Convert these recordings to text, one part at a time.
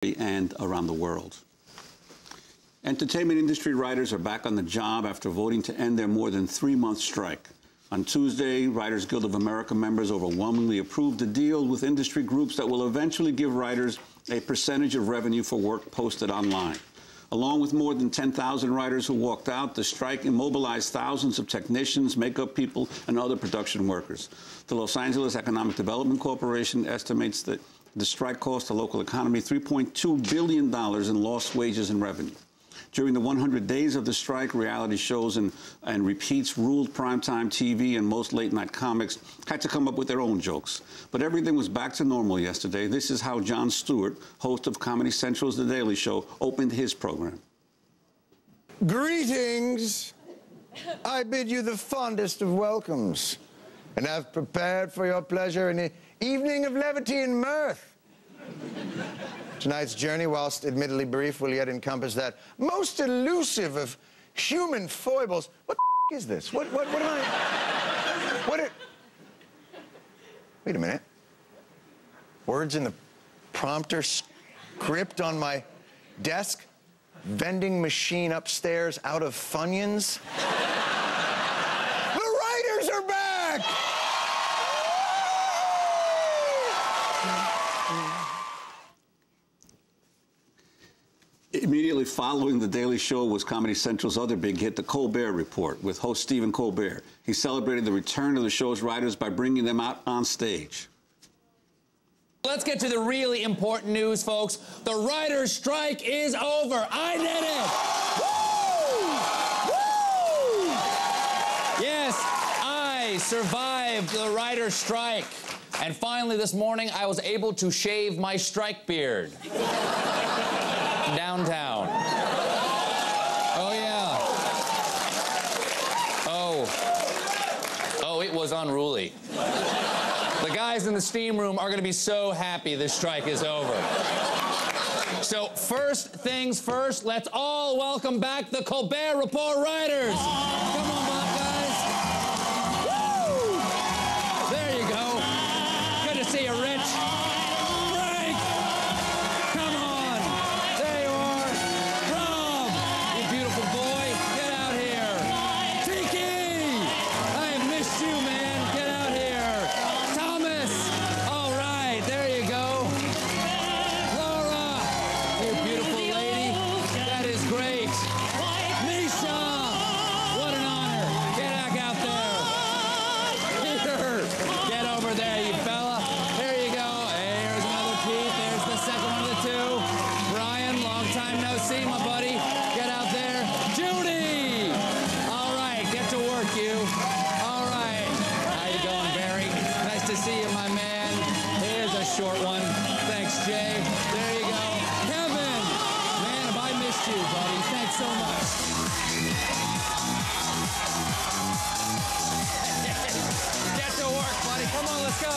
and around the world. Entertainment industry writers are back on the job after voting to end their more than 3-month strike. On Tuesday, Writers Guild of America members overwhelmingly approved a deal with industry groups that will eventually give writers a percentage of revenue for work posted online. Along with more than 10,000 writers who walked out, the strike immobilized thousands of technicians, makeup people, and other production workers. The Los Angeles Economic Development Corporation estimates that the strike cost the local economy $3.2 billion in lost wages and revenue. During the 100 days of the strike, reality shows and repeats ruled primetime TV, and most late-night comics had to come up with their own jokes. But everything was back to normal yesterday. This is how Jon Stewart, host of Comedy Central's The Daily Show, opened his program. Greetings. I bid you the fondest of welcomes, and have prepared for your pleasure an evening of levity and mirth. Tonight's journey, whilst admittedly brief, will yet encompass that most elusive of human foibles. What the is this? What am I... Wait a minute. Words in the prompter, script on my desk, vending machine upstairs out of Funyuns. The writers are back! Immediately following The Daily Show was Comedy Central's other big hit, The Colbert Report, with host Stephen Colbert. He celebrated the return of the show's writers by bringing them out on stage. Let's get to the really important news, folks. The writers' strike is over. I did it! Woo! Woo! Yes, I survived the writers' strike. And finally, this morning, I was able to shave my strike beard. Downtown. Oh, yeah. Oh, it was unruly. The guys in the steam room are going to be so happy this strike is over. So first things first, let's all welcome back the Colbert Report writers. Come on, guys. Woo! There you go. Good to see you, Rich. Frank! Come on. There you are. Rob, you beautiful boy. Get out here. Tiki! I have missed you, man. Get out here. Thomas! All right, there you go. Laura! You beautiful lady. That is great. Misha! What an honor. Get back out there. Peter! Get over there, you fella. There you go. There's another Pete. There's the second one of the two. Brian, long time no see, my buddy. Get out there. Judy! All right, get to work, you. All right. How you going, Barry? Nice to see you, my man. Here's a short one. Thanks, Jay. There you go. Kevin! Man, have I missed you, buddy. Thanks so much. Get to work, buddy. Come on, let's go.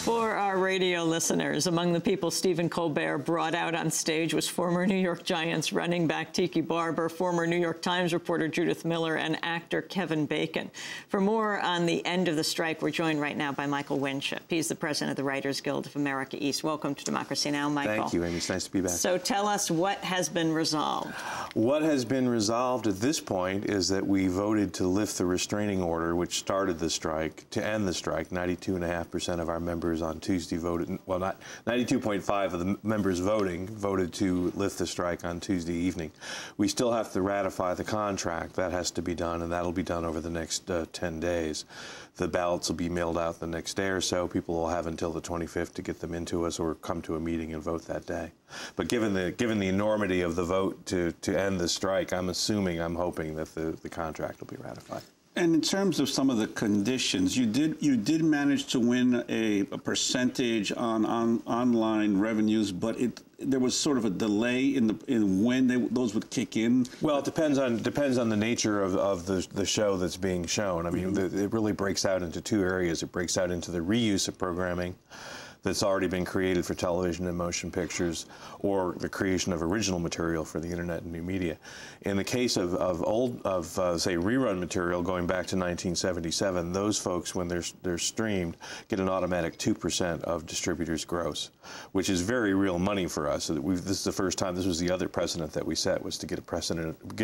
For our radio listeners, among the people Stephen Colbert brought out on stage was former New York Giants running back Tiki Barber, former New York Times reporter Judith Miller, and actor Kevin Bacon. For more on the end of the strike, we're joined right now by Michael Winship. He's the president of the Writers Guild of America East. Welcome to Democracy Now!, Michael. Thank you, Amy. It's nice to be back. So tell us what has been resolved. What has been resolved at this point is that we voted to lift the restraining order, which started the strike, to end the strike. 92.5% of our members on Tuesday voted, well, not 92.5 of the members voted to lift the strike on Tuesday evening. We still have to ratify the contract. That has to be done, and that'll be done over the next 10 days. The ballots will be mailed out the next day or so. People will have until the 25th to get them into us or come to a meeting and vote that day. But given the enormity of the vote to end the strike, I'm hoping that the contract will be ratified. And in terms of some of the conditions, you did manage to win a percentage on online revenues, but there was sort of a delay in when those would kick in. Well, it depends on the nature of the show that's being shown. I mean, it really breaks out into two areas. It breaks out into the reuse of programming. that's already been created for television and motion pictures, or the creation of original material for the internet and new media. In the case of say, rerun material going back to 1977, those folks, when they're streamed, get an automatic 2% of distributors' gross, which is very real money for us. This is the first time. This was the other precedent that we set, was to get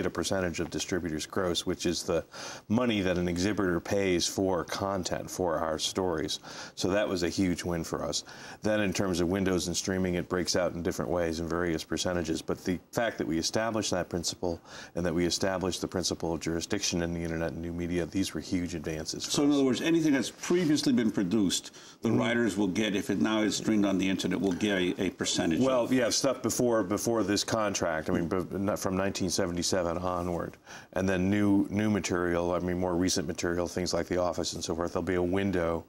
a percentage of distributors' gross, which is the money that an exhibitor pays for content, for our stories. So that was a huge win for us. Then in terms of windows and streaming, it breaks out in different ways in various percentages. But the fact that we established that principle and that we established the principle of jurisdiction in the internet and new media, these were huge advances for us. So in other words, anything that's previously been produced, the writers will get, if it now is streamed on the internet, will get a percentage. Well, yeah, stuff before this contract, I mean, from 1977 onward. And then new material, I mean, more recent material, things like The Office and so forth, there'll be a window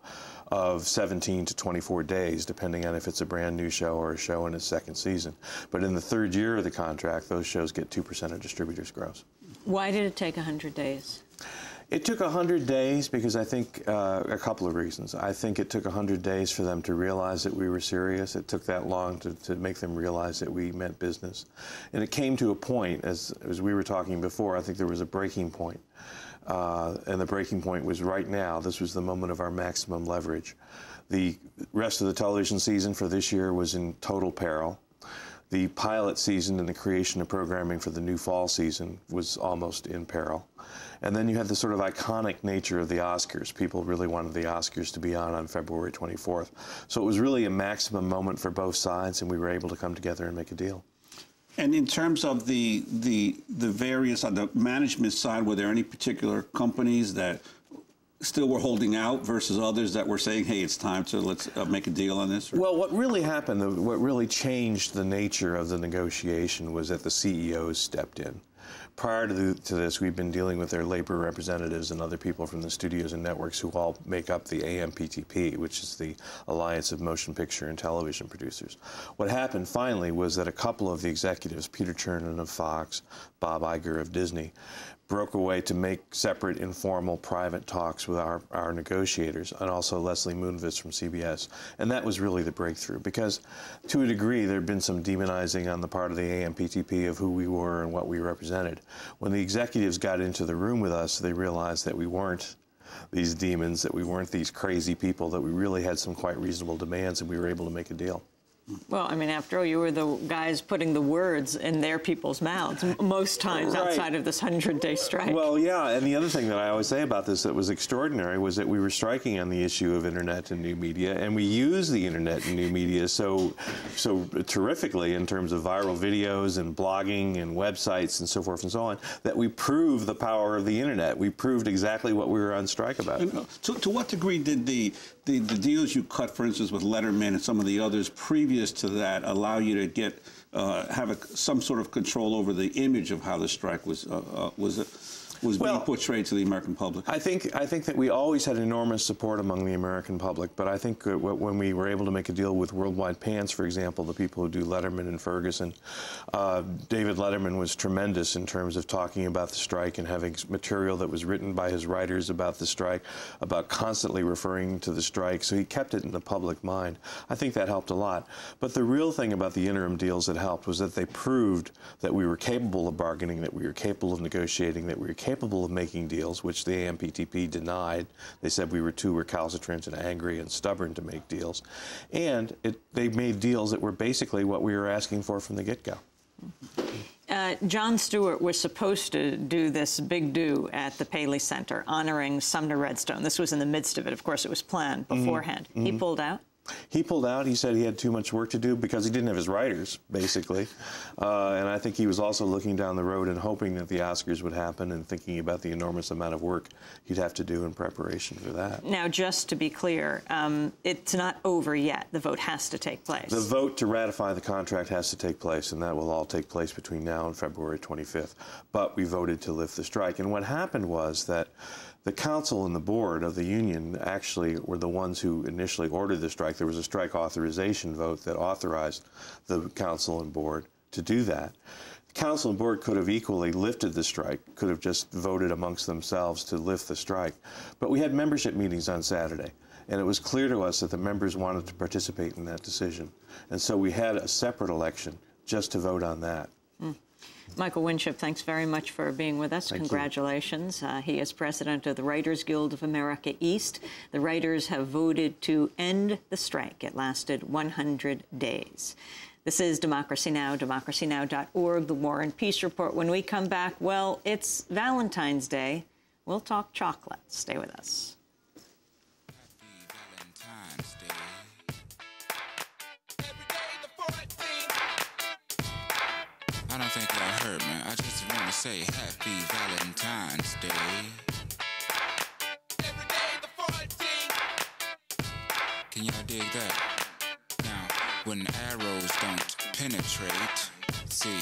of 17 to 24 days, depending on if it's a brand new show or a show in its second season. But in the third year of the contract, those shows get 2% of distributors' gross. Why did it take 100 days? It took 100 days because I think a couple of reasons. I think it took 100 days for them to realize that we were serious. It took that long to make them realize that we meant business. And it came to a point, as we were talking before, I think there was a breaking point. And the breaking point was right now. This was the moment of our maximum leverage. The rest of the television season for this year was in total peril. The pilot season and the creation of programming for the new fall season was almost in peril. And then you had the sort of iconic nature of the Oscars. People really wanted the Oscars to be on February 24th. So it was really a maximum moment for both sides, and we were able to come together and make a deal. And in terms of the various, on the management side, were there any particular companies that still were holding out versus others that were saying, hey, it's time to, let's make a deal on this? Or? Well, what really happened, what really changed the nature of the negotiation was that the CEOs stepped in. Prior to this, we've been dealing with their labor representatives and other people from the studios and networks who all make up the AMPTP, which is the Alliance of Motion Picture and Television Producers. What happened finally was that a couple of the executives, Peter Chernin of Fox, Bob Iger of Disney, broke away to make separate, informal, private talks with our negotiators, and also Leslie Moonves from CBS. And that was really the breakthrough, because to a degree there had been some demonizing on the part of the AMPTP of who we were and what we represented. When the executives got into the room with us, they realized that we weren't these demons, that we weren't these crazy people, that we really had some quite reasonable demands, and we were able to make a deal. Well, I mean, after all, you were the guys putting the words in their people's mouths most times outside of this 100-day strike. Well, yeah, and the other thing that I always say about this that was extraordinary was that we were striking on the issue of internet and new media, and we use the internet and new media so terrifically in terms of viral videos and blogging and websites and so forth and so on, that we prove the power of the internet. We proved exactly what we were on strike about. To what degree did the deals you cut, for instance, with Letterman and some of the others previous to that allow you to get some sort of control over the image of how the strike was being portrayed to the American public? I think that we always had enormous support among the American public, but I think when we were able to make a deal with Worldwide Pants, for example, the people who do Letterman and Ferguson, David Letterman was tremendous in terms of talking about the strike and having material that was written by his writers about the strike, about constantly referring to the strike, so he kept it in the public mind. I think that helped a lot. But the real thing about the interim deals that helped was that they proved that we were capable of bargaining, that we were capable of negotiating, that we were capable of making deals, which the AMPTP denied. They said we were too recalcitrant and angry and stubborn to make deals. And they made deals that were basically what we were asking for from the get-go. Jon Stewart was supposed to do this big do at the Paley Center, honoring Sumner Redstone. This was in the midst of it. Of course, it was planned beforehand. He pulled out? He pulled out. He said he had too much work to do because he didn't have his writers, basically. And I think he was also looking down the road and hoping that the Oscars would happen and thinking about the enormous amount of work he'd have to do in preparation for that. Now, just to be clear, it's not over yet. The vote has to take place. The vote to ratify the contract has to take place, and that will all take place between now and February 25th. But we voted to lift the strike. And what happened was that the council and the board of the union actually were the ones who initially ordered the strike. There was a strike authorization vote that authorized the council and board to do that. The council and board could have equally lifted the strike, could have just voted amongst themselves to lift the strike. But we had membership meetings on Saturday. And it was clear to us that the members wanted to participate in that decision. And so we had a separate election just to vote on that. Michael Winship, thanks very much for being with us. Thank you. Congratulations. He is president of the Writers Guild of America East. The writers have voted to end the strike. It lasted 100 days. This is Democracy Now!, democracynow.org, the War and Peace Report. When we come back, well, it's Valentine's Day. We'll talk chocolate. Stay with us. I don't think y'all heard me. I just want to say Happy Valentine's Day. Every day the 14th. Can y'all dig that? Now, when arrows don't penetrate, see,